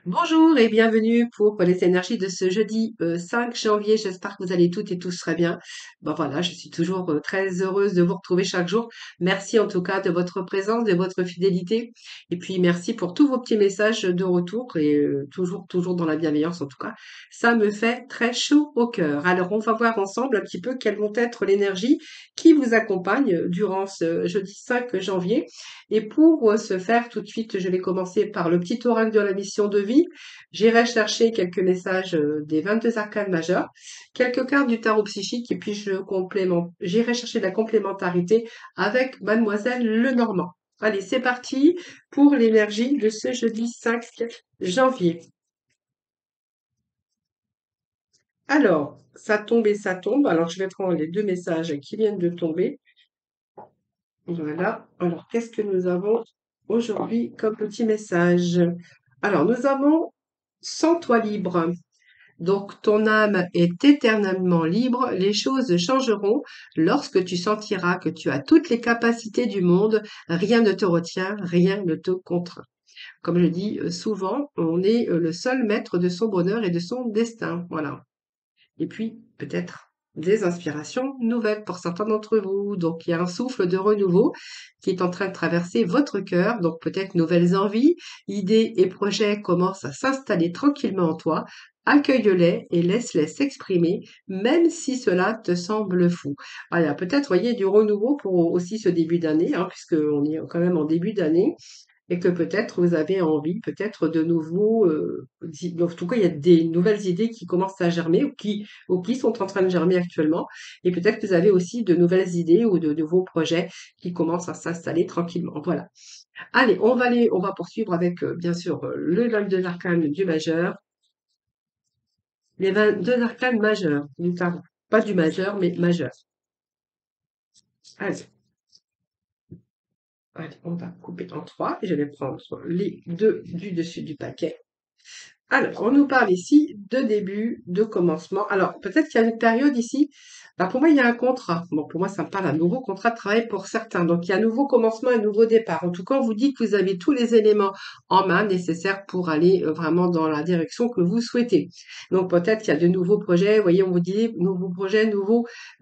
Bonjour et bienvenue pour les énergies de ce jeudi 5 janvier. J'espère que vous allez toutes et tous très bien. Ben voilà, je suis toujours très heureuse de vous retrouver chaque jour. Merci en tout cas de votre présence, de votre fidélité. Et puis merci pour tous vos petits messages de retour et toujours dans la bienveillance en tout cas. Ça me fait très chaud au cœur. Alors on va voir ensemble un petit peu quelles vont être l'énergie qui vous accompagne durant ce jeudi 5 janvier. Et pour ce faire, tout de suite, je vais commencer par le petit oracle de la mission de vie. J'irai chercher quelques messages des 22 arcanes majeures, quelques cartes du tarot psychique, et puis j'irai chercher la complémentarité avec Mademoiselle Lenormand. Allez, c'est parti pour l'énergie de ce jeudi 5 janvier. Alors, ça tombe et ça tombe. Alors, je vais prendre les deux messages qui viennent de tomber. Voilà. Alors, qu'est-ce que nous avons aujourd'hui comme petit message? Alors, nous avons Sens toi libre. Donc, ton âme est éternellement libre. Les choses changeront lorsque tu sentiras que tu as toutes les capacités du monde. Rien ne te retient, rien ne te contraint. Comme je dis souvent, on est le seul maître de son bonheur et de son destin. Voilà. Et puis, peut-être des inspirations nouvelles pour certains d'entre vous. Donc, il y a un souffle de renouveau qui est en train de traverser votre cœur. Donc, peut-être nouvelles envies, idées et projets commencent à s'installer tranquillement en toi. Accueille-les et laisse-les s'exprimer, même si cela te semble fou. Voilà, peut-être, voyez, du renouveau pour aussi ce début d'année, hein, puisqu'on est quand même en début d'année et que peut-être vous avez envie, peut-être de nouveaux, en tout cas, il y a des nouvelles idées qui commencent à germer ou qui sont en train de germer actuellement. Et peut-être que vous avez aussi de nouvelles idées ou de nouveaux projets qui commencent à s'installer tranquillement. Voilà. Allez, on va poursuivre avec, bien sûr, le 22 arcanes du majeur, les 22 arcanes majeurs du tarot. Pas du majeur, mais majeur. Allez, allez, on va couper en trois et je vais prendre les deux du dessus du paquet. Alors, on nous parle ici de début, de commencement. Alors, peut-être qu'il y a une période ici. Alors, pour moi, il y a un contrat. Bon, pour moi, ça me parle d'un nouveau contrat de travail pour certains. Donc, il y a un nouveau commencement, un nouveau départ. En tout cas, on vous dit que vous avez tous les éléments en main nécessaires pour aller vraiment dans la direction que vous souhaitez. Donc, peut-être qu'il y a de nouveaux projets. Vous voyez, on vous dit nouveaux projets,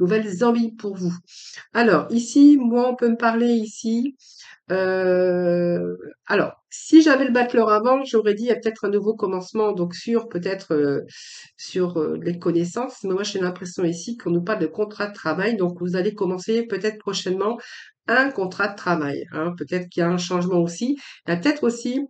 nouvelles envies pour vous. Alors, ici, moi, on peut me parler ici euh, alors, si j'avais le bachelor avant, j'aurais dit il y a peut-être un nouveau commencement, donc sur les connaissances. Mais moi, j'ai l'impression ici qu'on nous parle de contrat de travail, donc vous allez commencer peut-être prochainement un contrat de travail. Hein. Peut-être qu'il y a un changement aussi. Il y a peut-être aussi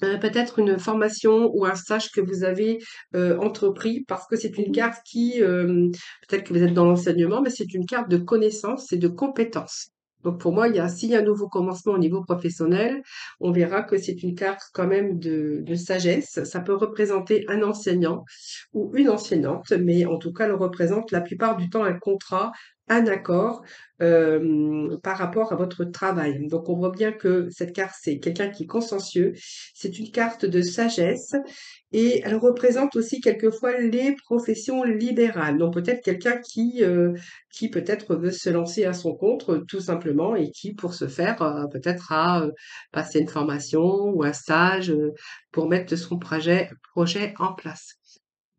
peut-être une formation ou un stage que vous avez entrepris, parce que c'est une carte qui, peut-être que vous êtes dans l'enseignement, mais c'est une carte de connaissances et de compétences. Donc pour moi, s'il y a un nouveau commencement au niveau professionnel, on verra que c'est une carte quand même de sagesse. Ça peut représenter un enseignant ou une enseignante, mais en tout cas, elle représente la plupart du temps un contrat, un accord par rapport à votre travail. Donc on voit bien que cette carte, c'est quelqu'un qui est consciencieux, c'est une carte de sagesse et elle représente aussi quelquefois les professions libérales. Donc peut-être quelqu'un qui peut-être veut se lancer à son compte tout simplement et qui pour ce faire peut-être a passé une formation ou un stage pour mettre son projet en place.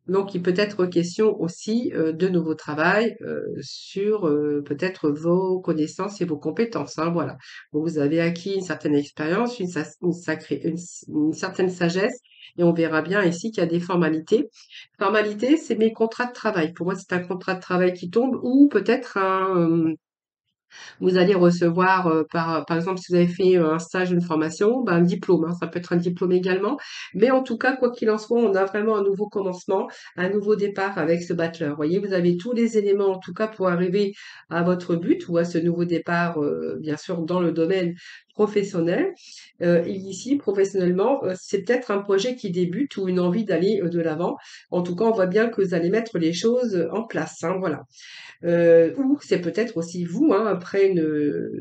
Donc, il peut être question aussi de nouveau travail sur peut-être vos connaissances et vos compétences. Hein, voilà. Vous avez acquis une certaine expérience, une certaine sagesse, et on verra bien ici qu'il y a des formalités. Formalités, c'est mes contrats de travail. Pour moi, c'est un contrat de travail qui tombe ou peut-être vous allez recevoir, par exemple, si vous avez fait un stage, une formation, ben, un diplôme, hein, ça peut être un diplôme également. Mais en tout cas, quoi qu'il en soit, on a vraiment un nouveau commencement, un nouveau départ avec ce bachelor. Vous voyez, vous avez tous les éléments, en tout cas, pour arriver à votre but ou à ce nouveau départ, bien sûr, dans le domaine professionnel. Et ici, professionnellement, c'est peut-être un projet qui débute ou une envie d'aller de l'avant. En tout cas, on voit bien que vous allez mettre les choses en place. Hein, voilà. Ou c'est peut-être aussi vous, hein, après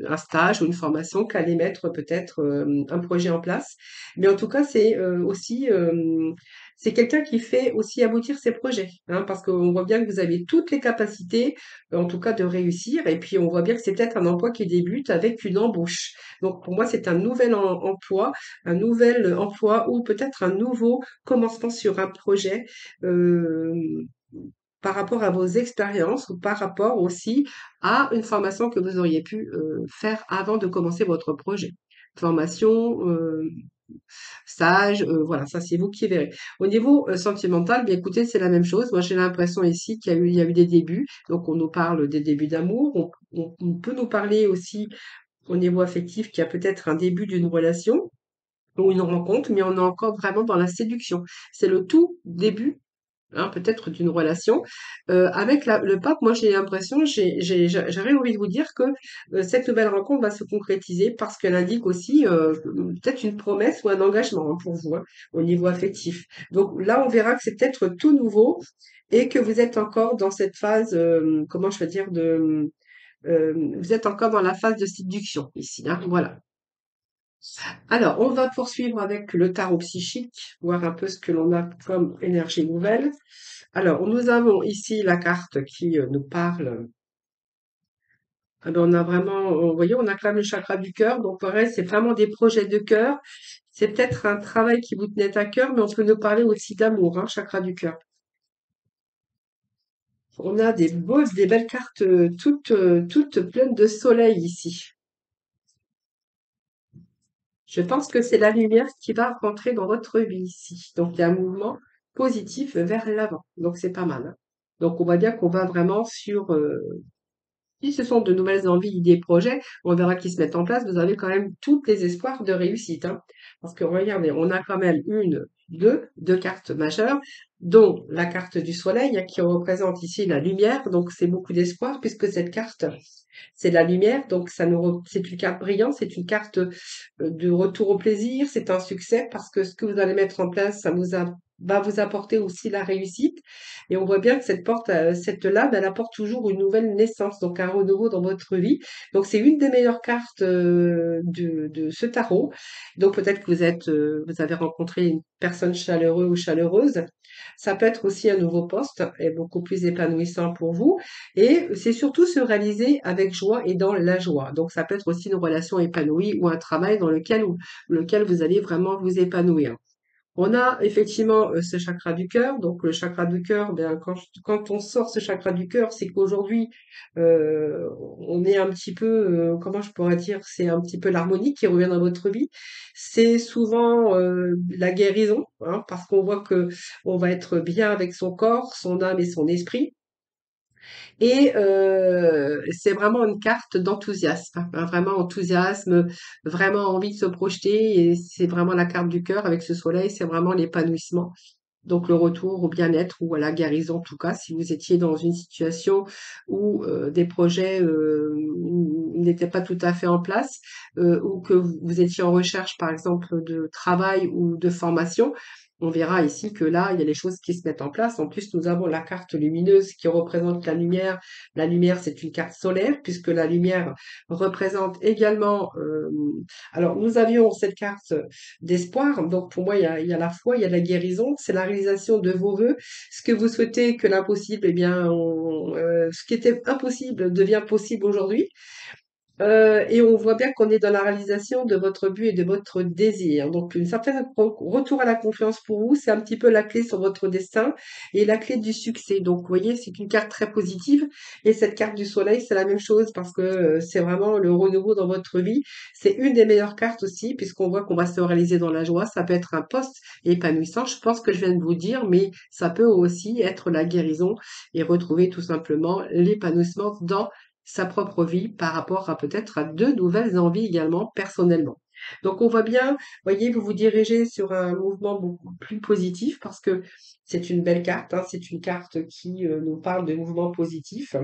un stage ou une formation, qu'allez mettre peut-être un projet en place. Mais en tout cas, c'est aussi c'est quelqu'un qui fait aussi aboutir ses projets, hein, parce qu'on voit bien que vous avez toutes les capacités, en tout cas de réussir, et puis on voit bien que c'est peut-être un emploi qui débute avec une embauche. Donc pour moi, c'est un nouvel emploi, un nouvel emploi ou peut-être un nouveau commencement sur un projet. euh, Par rapport à vos expériences ou par rapport aussi à une formation que vous auriez pu faire avant de commencer votre projet. Formation, stage, voilà, ça c'est vous qui verrez. Au niveau sentimental, bien écoutez, c'est la même chose. Moi, j'ai l'impression ici il y a eu des débuts. Donc, on nous parle des débuts d'amour. On peut nous parler aussi au niveau affectif qu'il y a peut-être un début d'une relation ou une rencontre, mais on est encore vraiment dans la séduction. C'est le tout début, hein, peut-être d'une relation. Avec le pape, moi j'ai l'impression, j'aurais envie de vous dire que cette nouvelle rencontre va se concrétiser parce qu'elle indique aussi peut-être une promesse ou un engagement, hein, pour vous, hein, au niveau affectif. Donc là, on verra que c'est peut-être tout nouveau et que vous êtes encore dans cette phase, comment je vais dire, vous êtes encore dans la phase de séduction ici, hein, voilà. Alors, on va poursuivre avec le tarot psychique, voir un peu ce que l'on a comme énergie nouvelle. Alors, nous avons ici la carte qui nous parle. Ah ben, on a vraiment, vous voyez, on a quand même le chakra du cœur. Donc, pareil, c'est vraiment des projets de cœur. C'est peut-être un travail qui vous tenait à cœur, mais on peut nous parler aussi d'amour, hein, chakra du cœur. On a des belles cartes toutes pleines de soleil ici. Je pense que c'est la lumière qui va rentrer dans votre vie ici. Donc, il y a un mouvement positif vers l'avant. Donc, c'est pas mal, hein. Donc, on voit bien qu'on va vraiment sur, si ce sont de nouvelles envies, idées, projets, on verra qu'ils se mettent en place. Vous avez quand même tous les espoirs de réussite, hein. Parce que regardez, on a quand même deux cartes majeures, dont la carte du soleil, hein, qui représente ici la lumière. Donc, c'est beaucoup d'espoir puisque cette carte, c'est la lumière. Donc, c'est une carte brillante, c'est une carte de retour au plaisir, c'est un succès parce que ce que vous allez mettre en place, va vous apporter aussi la réussite. Et on voit bien que cette lame, elle apporte toujours une nouvelle naissance, donc un renouveau dans votre vie. Donc c'est une des meilleures cartes de ce tarot. Donc peut-être que vous avez rencontré une personne chaleureuse ou chaleureuse. Ça peut être aussi un nouveau poste et beaucoup plus épanouissant pour vous. Et c'est surtout se réaliser avec joie et dans la joie. Donc ça peut être aussi une relation épanouie ou un travail dans lequel vous allez vraiment vous épanouir. On a effectivement ce chakra du cœur. Donc le chakra du cœur, ben, quand on sort ce chakra du cœur, c'est qu'aujourd'hui, on est un petit peu, comment je pourrais dire, c'est un petit peu l'harmonie qui revient dans votre vie. C'est souvent la guérison, hein, parce qu'on voit que on va être bien avec son corps, son âme et son esprit. Et c'est vraiment une carte d'enthousiasme, hein, vraiment enthousiasme, vraiment envie de se projeter et c'est vraiment la carte du cœur avec ce soleil, c'est vraiment l'épanouissement. Donc le retour au bien-être ou à la guérison en tout cas, si vous étiez dans une situation où des projets n'étaient pas tout à fait en place ou que vous étiez en recherche par exemple de travail ou de formation, on verra ici que là, il y a les choses qui se mettent en place. En plus, nous avons la carte lumineuse qui représente la lumière. La lumière, c'est une carte solaire puisque la lumière représente également. Alors, nous avions cette carte d'espoir. Donc, pour moi, il y a la foi, il y a la guérison. C'est la réalisation de vos vœux. Ce que vous souhaitez que l'impossible, eh bien, ce qui était impossible devient possible aujourd'hui. Et on voit bien qu'on est dans la réalisation de votre but et de votre désir. Donc, une certaine retour à la confiance pour vous, c'est un petit peu la clé sur votre destin et la clé du succès. Donc, vous voyez, c'est une carte très positive. Et cette carte du soleil, c'est la même chose parce que c'est vraiment le renouveau dans votre vie. C'est une des meilleures cartes aussi, puisqu'on voit qu'on va se réaliser dans la joie. Ça peut être un poste épanouissant. Je pense que je viens de vous dire, mais ça peut aussi être la guérison et retrouver tout simplement l'épanouissement dans sa propre vie par rapport à peut-être à de nouvelles envies également personnellement. Donc on voit bien, voyez, vous vous dirigez sur un mouvement beaucoup plus positif parce que c'est une belle carte, hein, c'est une carte qui nous parle de mouvement positif.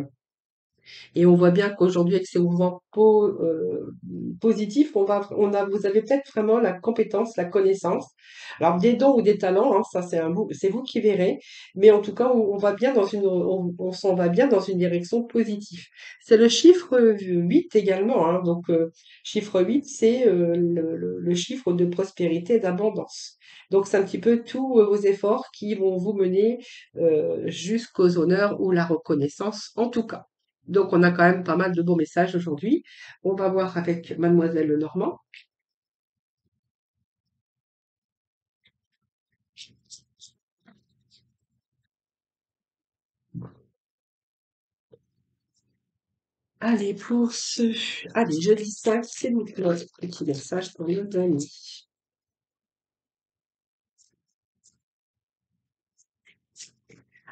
Et on voit bien qu'aujourd'hui, avec ces mouvements positifs, vous avez peut-être vraiment la compétence, la connaissance. Alors, des dons ou des talents, hein, ça, c'est vous qui verrez. Mais en tout cas, on va bien on s'en va bien dans une direction positive. C'est le chiffre 8 également, hein. Donc, chiffre 8, c'est le chiffre de prospérité et d'abondance. Donc, c'est un petit peu tous vos efforts qui vont vous mener jusqu'aux honneurs ou la reconnaissance, en tout cas. Donc, on a quand même pas mal de beaux messages aujourd'hui. On va voir avec Mademoiselle Lenormand. Allez, allez, je lis ça, c'est notre petit message pour nos amis.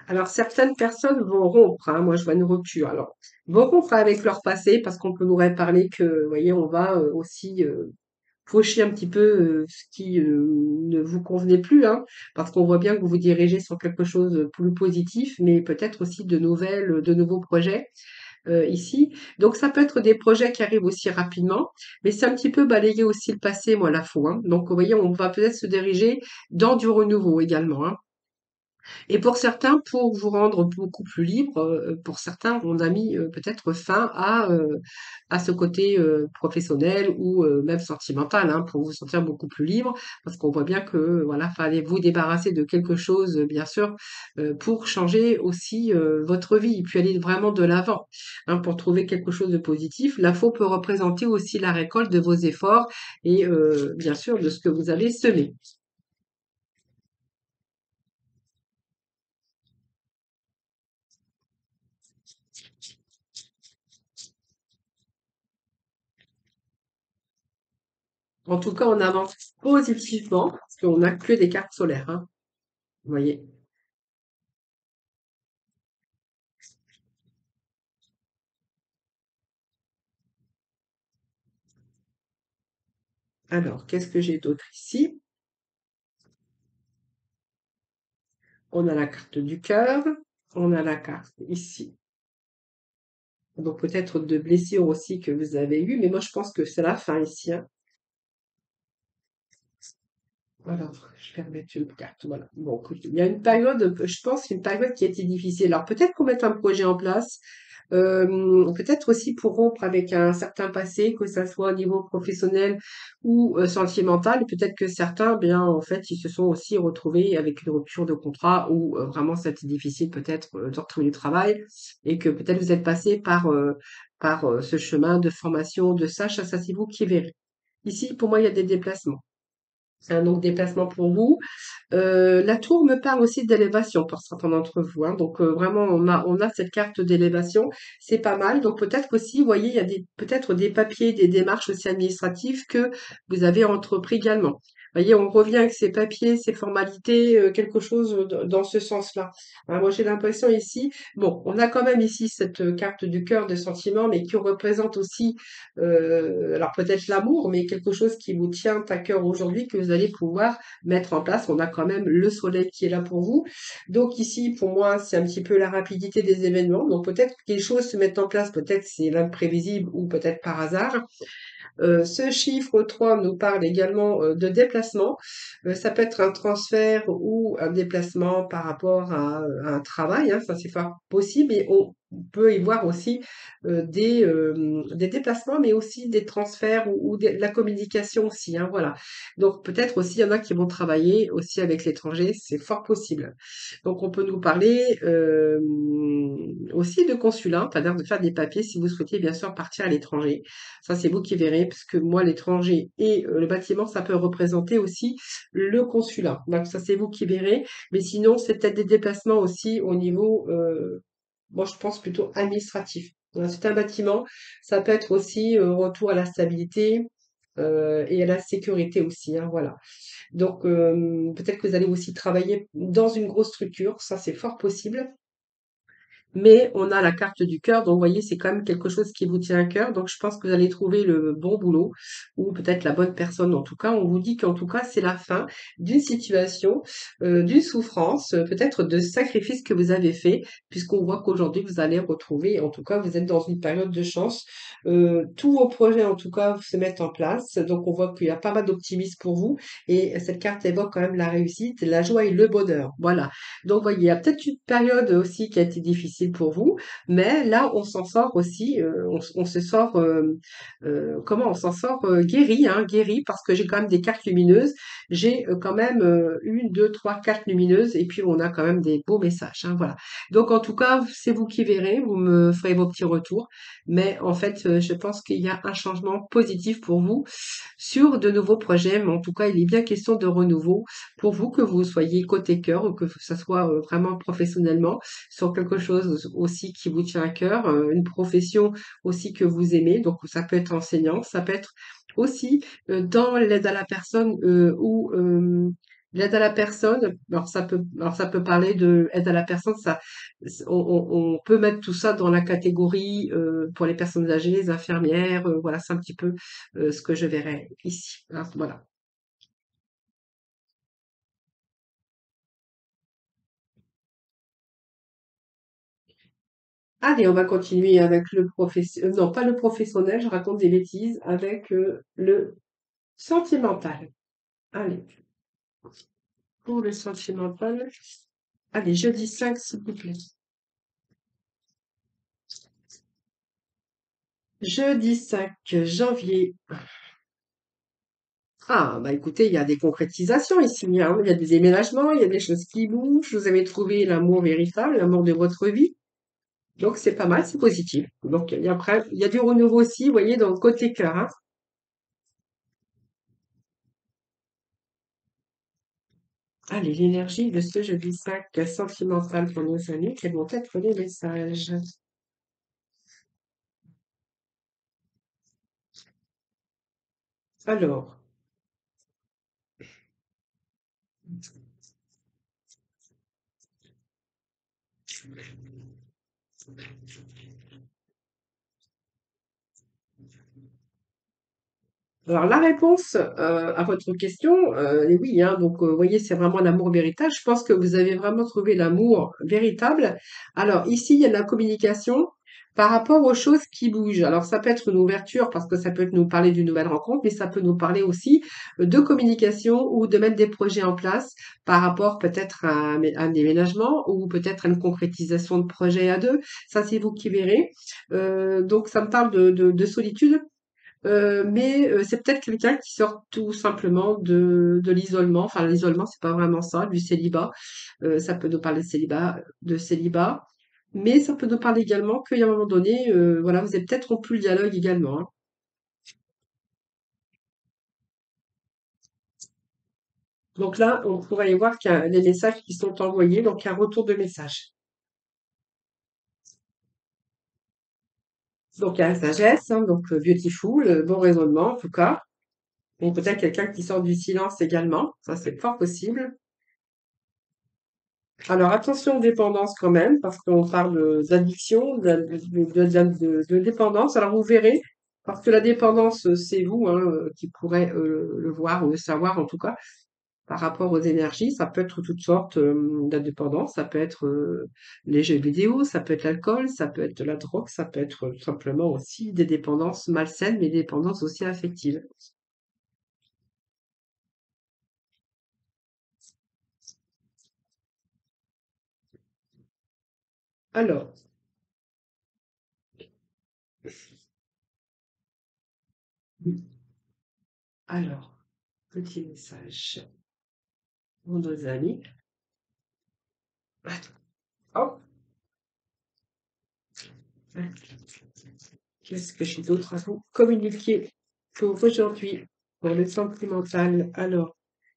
Alors, certaines personnes vont rompre, hein, moi je vois une rupture. Alors, vont rompre avec leur passé parce qu'on peut nous réparler que, vous voyez, on va aussi faucher un petit peu ce qui ne vous convenait plus, hein, parce qu'on voit bien que vous vous dirigez sur quelque chose de plus positif, mais peut-être aussi de nouveaux projets ici. Donc ça peut être des projets qui arrivent aussi rapidement, mais c'est un petit peu balayer aussi le passé, moi, la fois, hein. Donc vous voyez, on va peut-être se diriger dans du renouveau également, hein. Et pour certains, pour vous rendre beaucoup plus libre, pour certains, on a mis peut-être fin à ce côté professionnel ou même sentimental, hein, pour vous sentir beaucoup plus libre, parce qu'on voit bien que voilà, fallait vous débarrasser de quelque chose, bien sûr, pour changer aussi votre vie, et puis aller vraiment de l'avant, hein, pour trouver quelque chose de positif. L'info peut représenter aussi la récolte de vos efforts et bien sûr de ce que vous avez semé. En tout cas, on avance positivement, parce qu'on n'a que des cartes solaires, hein, vous voyez. Alors, qu'est-ce que j'ai d'autre ici? On a la carte du cœur, on a la carte ici. Donc peut-être de blessures aussi que vous avez eues, mais moi je pense que c'est la fin ici, hein. Alors, je vais remettre une carte, voilà. Bon, écoute, il y a une période, je pense, une période qui a été difficile. Alors peut-être pour mettre un projet en place, peut-être aussi pour rompre avec un certain passé, que ça soit au niveau professionnel ou sentimental. Peut-être que certains, bien, en fait, ils se sont aussi retrouvés avec une rupture de contrat ou vraiment c'était difficile peut-être de retrouver du travail et que peut-être vous êtes passé par ce chemin de formation, de ça c'est vous qui verrez. Ici, pour moi, il y a des déplacements. Donc déplacement pour vous. La tour me parle aussi d'élévation pour certains d'entre vous, hein. Donc vraiment, on a cette carte d'élévation, c'est pas mal. Donc peut-être aussi, vous voyez, il y a peut-être des papiers, des démarches aussi administratives que vous avez entrepris également. Vous voyez, on revient avec ces papiers, ces formalités, quelque chose dans ce sens-là. Hein, moi, j'ai l'impression ici, bon, on a quand même ici cette carte du cœur de sentiment, mais qui représente aussi, alors peut-être l'amour, mais quelque chose qui vous tient à cœur aujourd'hui, que vous allez pouvoir mettre en place. On a quand même le soleil qui est là pour vous. Donc ici, pour moi, c'est un petit peu la rapidité des événements. Donc peut-être que les choses se mettent en place, peut-être c'est l'imprévisible ou peut-être par hasard. Ce chiffre 3 nous parle également de déplacement. Ça peut être un transfert ou un déplacement par rapport à un travail, hein, ça c'est pas possible. Et on peut y voir aussi des déplacements, mais aussi des transferts ou de la communication aussi, hein, voilà. Donc peut-être aussi il y en a qui vont travailler aussi avec l'étranger, c'est fort possible. Donc on peut nous parler aussi de consulat, c'est-à-dire de faire des papiers si vous souhaitez bien sûr partir à l'étranger. Ça, c'est vous qui verrez, parce que moi, l'étranger et le bâtiment, ça peut représenter aussi le consulat. Donc ça, c'est vous qui verrez. Mais sinon, c'est peut-être des déplacements aussi au niveau, moi, je pense plutôt administratif. Voilà, c'est un bâtiment. Ça peut être aussi retour à la stabilité et à la sécurité aussi, hein, voilà. Donc peut-être que vous allez aussi travailler dans une grosse structure. Ça, c'est fort possible. mais on a la carte du cœur, donc vous voyez, c'est quand même quelque chose qui vous tient à cœur. Donc je pense que vous allez trouver le bon boulot ou peut-être la bonne personne. En tout cas, on vous dit qu'en tout cas, c'est la fin d'une situation, d'une souffrance, peut-être de sacrifices que vous avez fait, puisqu'on voit qu'aujourd'hui, vous allez retrouver, en tout cas, vous êtes dans une période de chance. Tous vos projets, en tout cas, se mettent en place. Donc on voit qu'il y a pas mal d'optimisme pour vous et cette carte évoque quand même la réussite, la joie et le bonheur. Voilà. Donc, vous voyez, il y a peut-être une période aussi qui a été difficile pour vous, mais là, on s'en sort aussi, on se sort, comment on s'en sort guéri, hein, guéri, parce que j'ai quand même des cartes lumineuses. J'ai quand même une, deux, trois cartes lumineuses, et puis on a quand même des beaux messages, hein, voilà. Donc, en tout cas, c'est vous qui verrez, vous me ferez vos petits retours, mais en fait, je pense qu'il y a un changement positif pour vous sur de nouveaux projets, mais en tout cas, il est bien question de renouveau pour vous, que vous soyez côté cœur ou que ça soit vraiment professionnellement, sur quelque chose aussi qui vous tient à cœur, une profession aussi que vous aimez. Donc, ça peut être enseignant, ça peut être aussi dans l'aide à la personne ou l'aide à la personne. Alors ça peut parler de aide à la personne. On peut mettre tout ça dans la catégorie pour les personnes âgées, les infirmières. Voilà, c'est un petit peu ce que je verrai ici, hein, voilà. Allez, on va continuer avec le professionnel, non, pas le professionnel, je raconte des bêtises, avec le sentimental. Allez, pour le sentimental, allez, jeudi 5, s'il vous plaît. Jeudi 5 janvier. Ah, bah écoutez, il y a des concrétisations ici, hein. Il y a des déménagements, il y a des choses qui bougent. Vous avez trouvé l'amour véritable, l'amour de votre vie. Donc c'est pas mal, c'est positif. Donc et après, il y a du renouveau aussi, vous voyez, dans le côté cœur, hein. Allez, l'énergie de ce jeudi 5 sentimental pour nos amis, quels vont être les messages? Alors, alors la réponse à votre question, est oui, hein. Donc, vous voyez, c'est vraiment l'amour véritable. Je pense que vous avez vraiment trouvé l'amour véritable. Alors ici, il y a de la communication par rapport aux choses qui bougent. Alors ça peut être une ouverture parce que ça peut nous parler d'une nouvelle rencontre, mais ça peut nous parler aussi de communication ou de mettre des projets en place par rapport peut-être à un déménagement ou peut-être à une concrétisation de projet à 2. Ça, c'est vous qui verrez. Donc ça me parle de solitude. Mais c'est peut-être quelqu'un qui sort tout simplement de l'isolement. Enfin, l'isolement, c'est pas vraiment ça, du célibat. Ça peut nous parler de célibat, mais ça peut nous parler également qu'il y a un moment donné, voilà, vous avez peut-être rompu le dialogue également, hein. Donc là, on pourrait y voir qu'il y a des messages qui sont envoyés, donc un retour de message. Donc il y a la sagesse, hein, donc beautiful, bon raisonnement en tout cas. Ou peut-être quelqu'un qui sort du silence également, ça c'est fort possible. Alors attention aux dépendances quand même, parce qu'on parle d'addiction, de dépendance. Alors vous verrez, parce que la dépendance, c'est vous hein, qui pourrez le voir ou le savoir en tout cas, par rapport aux énergies. Ça peut être toutes sortes de dépendances, ça peut être les jeux vidéo, ça peut être l'alcool, ça peut être de la drogue, ça peut être tout simplement aussi des dépendances malsaines, mais des dépendances aussi affectives. Alors, alors, petit message pour nos amis. Hop. Qu'est-ce que j'ai d'autre à vous communiquer pour aujourd'hui, pour le sentimental? Alors,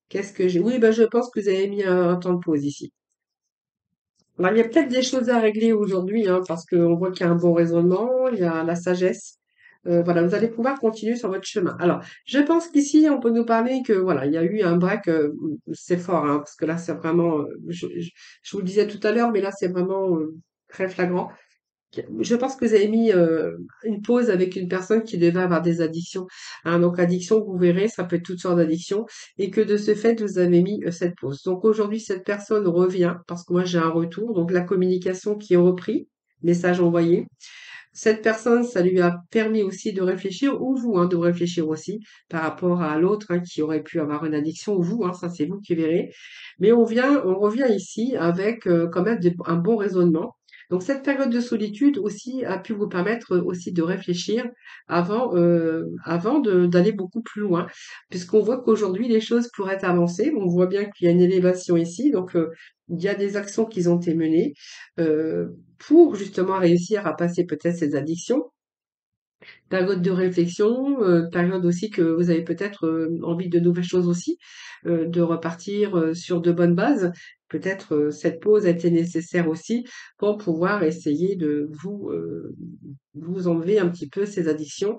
qu'est-ce que j'ai? Oui, ben, je pense que vous avez mis un temps de pause ici. Alors, il y a peut-être des choses à régler aujourd'hui, hein, parce qu'on voit qu'il y a un bon raisonnement, il y a la sagesse. Voilà, vous allez pouvoir continuer sur votre chemin. Alors, je pense qu'ici, on peut nous parler que voilà, il y a eu un break, c'est fort, hein, parce que là, c'est vraiment, je vous le disais tout à l'heure, mais là, c'est vraiment très flagrant. Je pense que vous avez mis une pause avec une personne qui devait avoir des addictions. Hein. Donc addiction, vous verrez, ça peut être toutes sortes d'addictions, et que de ce fait, vous avez mis cette pause. Donc aujourd'hui, cette personne revient, parce que moi j'ai un retour, donc la communication qui est repris, message envoyé. Cette personne, ça lui a permis aussi de réfléchir, ou vous, hein, de réfléchir aussi par rapport à l'autre hein, qui aurait pu avoir une addiction, ou vous, hein, ça c'est vous qui verrez. Mais on revient ici avec quand même un bon raisonnement. Donc cette période de solitude aussi a pu vous permettre aussi de réfléchir avant d'aller beaucoup plus loin, puisqu'on voit qu'aujourd'hui les choses pourraient avancer. On voit bien qu'il y a une élévation ici, donc il y a des actions qui ont été menées. Euh, pour justement réussir à passer peut-être ces addictions. Période de réflexion, période aussi que vous avez peut-être envie de nouvelles choses aussi, de repartir sur de bonnes bases. Peut-être cette pause a été nécessaire aussi pour pouvoir essayer de vous enlever un petit peu ces addictions.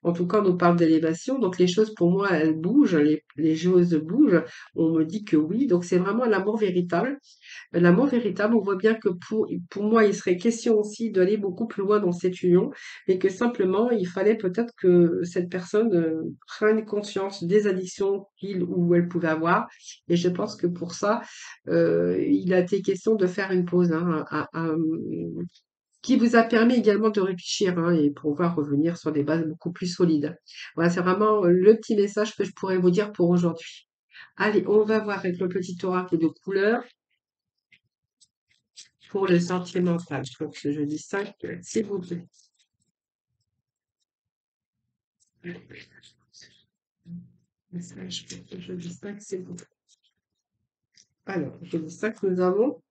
En tout cas, on nous parle d'élévation, donc les choses pour moi, elles bougent, les choses bougent. On me dit que oui, donc c'est vraiment l'amour véritable. L'amour véritable, on voit bien que pour moi, il serait question aussi d'aller beaucoup plus loin dans cette union et que simplement, il fallait peut-être que cette personne prenne conscience des addictions qu'il ou elle pouvait avoir. Et je pense que pour ça, il a été question de faire une pause, hein, qui vous a permis également de réfléchir hein, et pouvoir revenir sur des bases beaucoup plus solides. Voilà, c'est vraiment le petit message que je pourrais vous dire pour aujourd'hui. Allez, on va voir avec le petit oracle de couleur pour le sentimental, pour ce jeudi 5, s'il vous plaît. Message pour ce jeudi 5, s'il vous plaît. Alors, jeudi 5, nous avons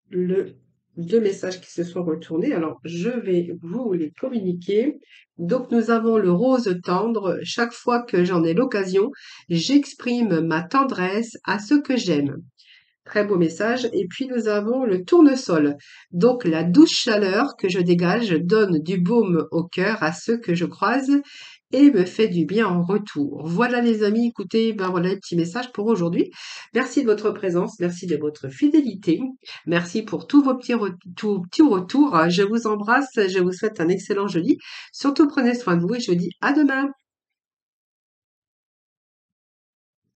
le deux messages qui se sont retournés. Alors, je vais vous les communiquer. Donc, nous avons le rose tendre. Chaque fois que j'en ai l'occasion, j'exprime ma tendresse à ceux que j'aime. Très beau message. Et puis nous avons le tournesol. Donc la douce chaleur que je dégage donne du baume au cœur à ceux que je croise et me fait du bien en retour. Voilà les amis, écoutez, ben voilà les petits messages pour aujourd'hui. Merci de votre présence, merci de votre fidélité, merci pour tous vos petits retours. Je vous embrasse, je vous souhaite un excellent jeudi. Surtout prenez soin de vous et je vous dis à demain.